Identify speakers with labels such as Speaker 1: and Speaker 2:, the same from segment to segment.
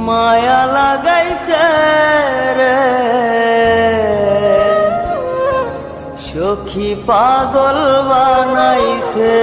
Speaker 1: মায়া লাগাইছে রে সখী পাগল বানাইছে।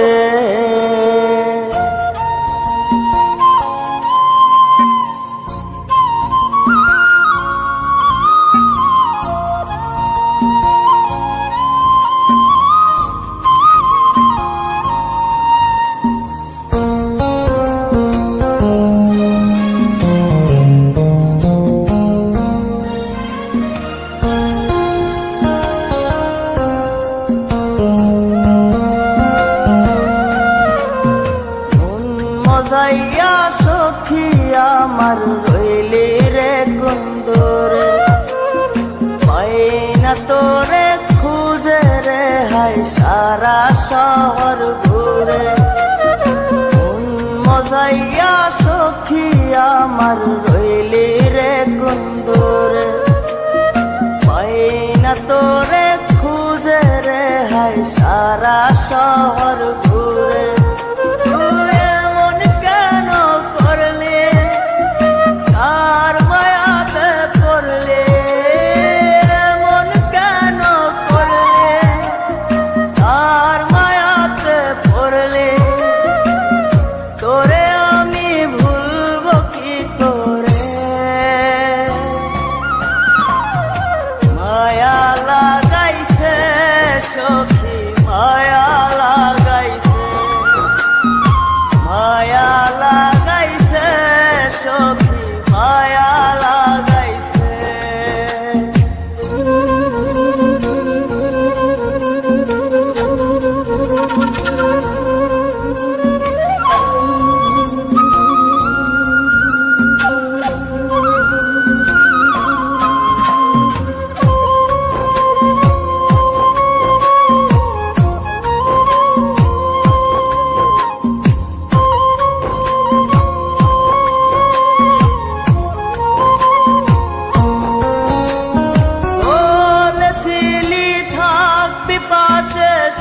Speaker 1: মজাইয়া সখী আমার রইলি রে কুন্দরে, পাই না তোরে খুঁজে রে হাই সারা শহর ঘুরে। মজাইয়া সখী আমার রইলি রে কুন্দরে, পাই না তোরে খুঁজে রে হাই সারা শহর ঘুরে। মায়া লাগাইছে সখী মায়া লাগাইছে, মায়া লাগাইছে সখী মায়া লাগাইছে।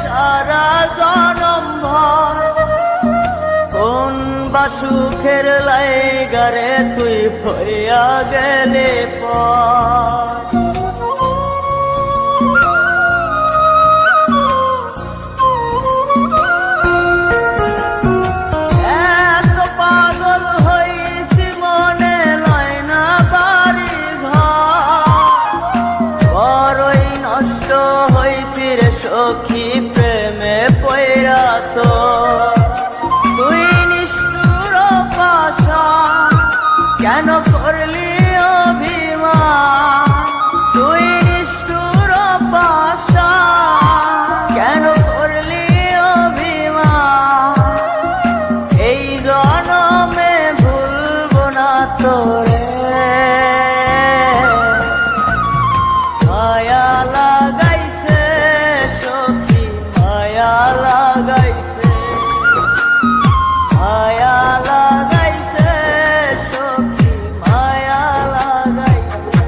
Speaker 1: সারা জনম ভর কোন বা সুখের লাইগারে তুই হইয়া গেলে পর। এত পাগল হইছি মনে লয় না বাড়ি ঘর, বড়ই নষ্ট হইছি রে সখী প্রেমে পয়রা। তো তুই নিষ্ঠুর পাশান কেন করলি অভিমান, তুই নিষ্ঠুর পাশান কেন করলি অভিমান। এই জনমে ভুলব না তোরে, মায়া লাগাইছে সখী মায়া লাগাইছে, মায়া লাগাইছে সখী মায়া লাগাইছে।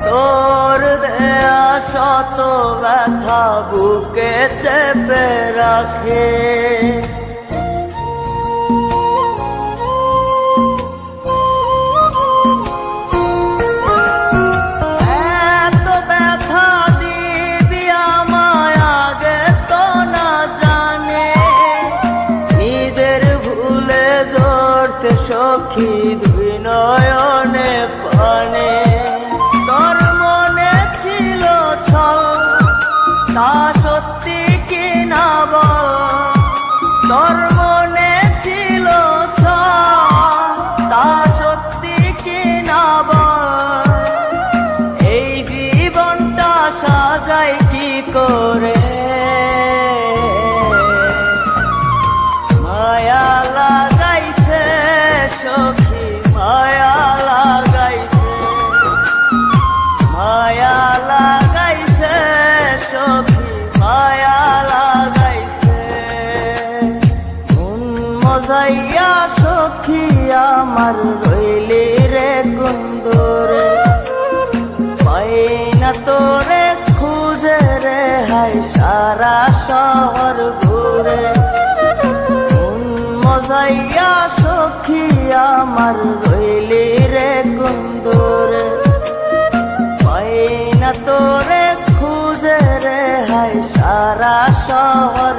Speaker 1: তোর দেয়া শত ব্যথা বুকে চেপে রাখে, এত ব্যথা দিবি আমায় আগে তো না জানে। নিজের ভুলে ধরতে সখী দুই নয়নে পানে। তোর মনে ছিল ছল তা সত্যি কি না বল, তোর মনে ছিল ছল তা সত্যি কি না বল। এই জীবনটা সাজাই কি করে হাই সারা শহর ঘুরে মজাইয়া সখী আমার রইলি রে কুন্দরে পাই না তোরে খুঁজে রে হাই সারা শহর